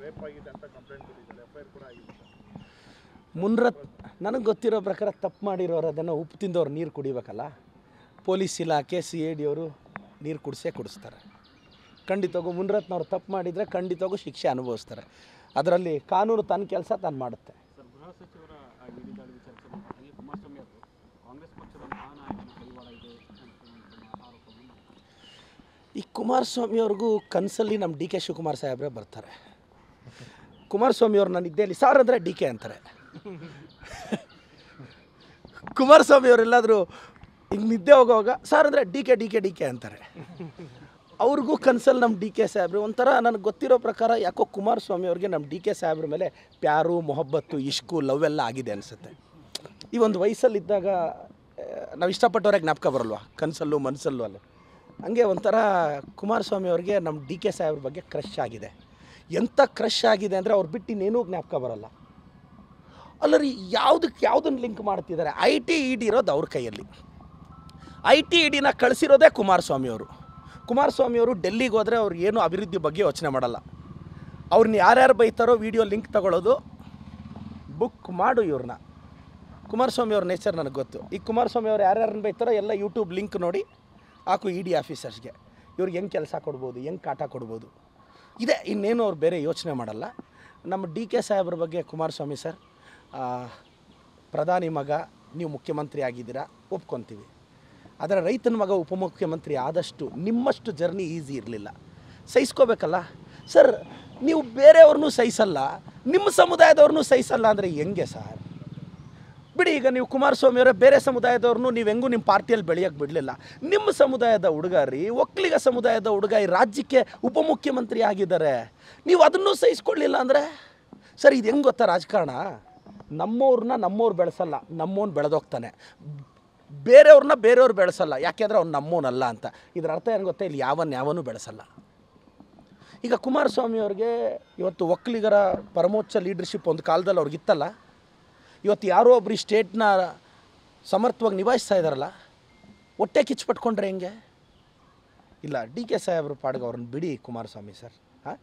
Rape ಆಗಿದೆ ಅಂತ complaint ಕೊಟ್ಟಿದ್ದಾರೆ, ಎಫ್ಐಆರ್ ಕೂಡ ಆಗಿದೆ. ನನಗೆ ಗೊತ್ತಿರೋ ಪ್ರಕಾರ ತಪ್ಪು ಮಾಡಿರೋರು ಅದನ್ನು ಉಪ್ಪು ತಿಂದವ್ರು ನೀರು ಕುಡಿಬೇಕಲ್ಲ. ಪೊಲೀಸ್ ಇಲಾಖೆ CID ಅವರು ನೀರು ಕುಡಿಸ್ತಾರೆ. ಖಂಡಿತವಾಗೂ ಮುನ್ರತ್ನವ್ರು ತಪ್ಪು ಮಾಡಿದರೆ ಖಂಡಿತವಾಗೂ ಶಿಕ್ಷೆ ಅನುಭವಿಸ್ತಾರೆ. ಅದರಲ್ಲಿ ಕಾನೂನು ತನ್ನ ಕೆಲಸ ತಾನು ಮಾಡುತ್ತೆ. ಸರ್, ಗೃಹ ಸಚಿವರ ದಾಳಿ ವಿಚಾರಿಸಿದಲ್ಲಿ ಕುಮಾರಸ್ವಾಮಿ ಅವರು ಕಾಂಗ್ರೆಸ್ ಪಕ್ಷದ ಮಹಾನಾಯಕನ ಕೈವಾಡ ಇದೆ ಅಂತ ಆರೋಪವನ್ನು. ಈ ಕುಮಾರಸ್ವಾಮಿ ಅವ್ರಿಗೂ ಕನಸಲ್ಲಿ ನಮ್ಮ DK ಶಿವಕುಮಾರ್ ಸಾಹೇಬ್ರೆ ಬರ್ತಾರೆ. ಕುಮಾರಸ್ವಾಮಿ ಅವ್ರು ನಾನು ಇದ್ದೇಲಿ ಸಾರ್ ಅಂದರೆ DK ಅಂತಾರೆ. ಕುಮಾರಸ್ವಾಮಿ ಅವರೆಲ್ಲಾದರೂ ಹಿಂಗೆ ನಿದ್ದೆ ಹೋಗೋವಾಗ ಸಾರ್ ಅಂದರೆ DK ಅಂತಾರೆ. ಅವ್ರಿಗೂ ಕನಸಲ್ಲಿ ನಮ್ಮ DK ಸಾಹೇಬ್ರು ಒಂಥರ ನನಗೆ ಗೊತ್ತಿರೋ ಪ್ರಕಾರ ಯಾಕೋ ಕುಮಾರಸ್ವಾಮಿ ಅವ್ರಿಗೆ ನಮ್ಮ DK ಸಾಹೇಬ್ರ ಮೇಲೆ ಪ್ಯಾರು ಮೊಹಬ್ಬತ್ತು ಇಷ್ಕು ಲವ್ ಎಲ್ಲ ಆಗಿದೆ ಅನಿಸುತ್ತೆ. ಈ ಒಂದು ವಯಸ್ಸಲ್ಲಿದ್ದಾಗ ನಾವು ಇಷ್ಟಪಟ್ಟವ್ರಿಗೆ ಜ್ಞಾಪಕ ಬರಲ್ವಾ, ಕನಸಲ್ಲೂ ಮನಸ್ಸಲ್ಲೂ ಅಲ್ಲ. ಹಂಗೆ ಒಂಥರ ಕುಮಾರಸ್ವಾಮಿ ಅವ್ರಿಗೆ ನಮ್ಮ DK ಸಾಹೇಬ್ರ ಬಗ್ಗೆ ಕ್ರಶ್ ಆಗಿದೆ. ಎಂಥ ಕ್ರಶ್ ಆಗಿದೆ ಅಂದರೆ ಅವ್ರು ಬಿಟ್ಟು ಇನ್ನೇನೂ ಜ್ಞಾಪಕ ಬರೋಲ್ಲ. ಅಲ್ಲರಿ ಯಾವುದನ್ನು ಲಿಂಕ್ ಮಾಡ್ತಿದ್ದಾರೆ? IT ED ಇರೋದು ಅವ್ರ ಕೈಯಲ್ಲಿ. IT EDನ ಕಳಿಸಿರೋದೇ ಕುಮಾರಸ್ವಾಮಿಯವರು. ಕುಮಾರಸ್ವಾಮಿಯವರು ಡೆಲ್ಲಿಗೆ ಹೋದರೆ ಅವ್ರು ಏನೂ ಅಭಿವೃದ್ಧಿ ಬಗ್ಗೆ ಯೋಚನೆ ಮಾಡಲ್ಲ. ಅವ್ರನ್ನ ಯಾರ್ಯಾರು ಬೈತಾರೋ ವಿಡಿಯೋ ಲಿಂಕ್ ತಗೊಳ್ಳೋದು, ಬುಕ್ ಮಾಡು ಇವ್ರನ್ನ. ಕುಮಾರಸ್ವಾಮಿ ಅವ್ರ ನೇಚರ್ ನನಗೆ ಗೊತ್ತು. ಈ ಕುಮಾರಸ್ವಾಮಿ ಅವ್ರು ಯಾರ್ಯಾರನ್ನ ಬೈತಾರೋ ಎಲ್ಲ ಯೂಟ್ಯೂಬ್ ಲಿಂಕ್ ನೋಡಿ ಹಾಕು ED ಆಫೀಸರ್ಸ್ಗೆ. ಇವ್ರಿಗೆ ಹೆಂಗೆ ಕೆಲಸ ಕೊಡ್ಬೋದು, ಹೆಂಗೆ ಕಾಟ ಕೊಡ್ಬೋದು, ಇದೆ. ಇನ್ನೇನು ಅವ್ರು ಬೇರೆ ಯೋಚನೆ ಮಾಡಲ್ಲ. ನಮ್ಮ DK ಸಾಹೇಬ್ರ ಬಗ್ಗೆ ಕುಮಾರಸ್ವಾಮಿ ಸರ್, ಪ್ರಧಾನಿ ಮಗ, ನೀವು ಮುಖ್ಯಮಂತ್ರಿ ಆಗಿದ್ದೀರಾ, ಒಪ್ಕೊತೀವಿ. ಆದರೆ ರೈತನ ಮಗ ಉಪಮುಖ್ಯಮಂತ್ರಿ ಆದಷ್ಟು ನಿಮ್ಮಷ್ಟು ಜರ್ನಿ ಈಸಿ ಇರಲಿಲ್ಲ. ಸಹಿಸ್ಕೋಬೇಕಲ್ಲ ಸರ್. ನೀವು ಬೇರೆಯವ್ರನ್ನೂ ಸಹಿಸಲ್ಲ, ನಿಮ್ಮ ಸಮುದಾಯದವ್ರನ್ನೂ ಸಹಿಸಲ್ಲ ಅಂದರೆ ಹೆಂಗೆ ಸರ್? ಬಿಡಿ, ಈಗ ನೀವು ಕುಮಾರಸ್ವಾಮಿಯವರೇ ಬೇರೆ ಸಮುದಾಯದವ್ರನ್ನೂ ನೀವು ಹೆಂಗೂ ನಿಮ್ಮ ಪಾರ್ಟಿಯಲ್ಲಿ ಬೆಳೆಯೋಕ್ಕೆ ಬಿಡಲಿಲ್ಲ. ನಿಮ್ಮ ಸಮುದಾಯದ ಹುಡುಗ ರೀ, ಒಕ್ಕಲಿಗ ಸಮುದಾಯದ ಹುಡುಗ ಈ ರಾಜ್ಯಕ್ಕೆ ಉಪಮುಖ್ಯಮಂತ್ರಿ ಆಗಿದ್ದಾರೆ. ನೀವು ಅದನ್ನೂ ಸಹಿಸ್ಕೊಳ್ಳಿಲ್ಲ ಅಂದರೆ ಸರ್, ಇದು ಹೆಂಗೆ ಗೊತ್ತಾ ರಾಜಕಾರಣ? ನಮ್ಮವ್ರು ಬೆಳೆಸಲ್ಲ, ನಮ್ಮವನು ಬೆಳೆದೋಗ್ತಾನೆ. ಬೇರೆಯವ್ರು ಬೆಳೆಸಲ್ಲ, ಯಾಕೆಂದರೆ ಅವ್ನು ನಮ್ಮವನಲ್ಲ ಅಂತ. ಇದರ ಅರ್ಥ ಏನು ಗೊತ್ತಾ? ಇಲ್ಲಿ ಯಾವನೂ ಬೆಳೆಸಲ್ಲ. ಈಗ ಕುಮಾರಸ್ವಾಮಿ ಅವ್ರಿಗೆ ಇವತ್ತು ಒಕ್ಕಲಿಗರ ಪರಮೋಚ್ಚ ಲೀಡರ್ಶಿಪ್ ಒಂದು ಕಾಲದಲ್ಲಿ ಅವ್ರಿಗಿತ್ತಲ್ಲ. ಇವತ್ತು ಯಾರೋ ಒಬ್ರು ಸ್ಟೇಟ್ನ ಸಮರ್ಥವಾಗಿ ನಿಭಾಯಿಸ್ತಾ ಇದ್ದಾರಲ್ಲ, ಹೊಟ್ಟೆ ಕಿಚ್ಚುಪಟ್ಕೊಂಡ್ರೆ ಹೆಂಗೆ? ಇಲ್ಲ, DK ಸಾಹೇಬ್ರ ಪಾಡ್ಗೆ ಅವ್ರನ್ನ ಬಿಡಿ ಕುಮಾರಸ್ವಾಮಿ ಸರ್. ಹಾಂ.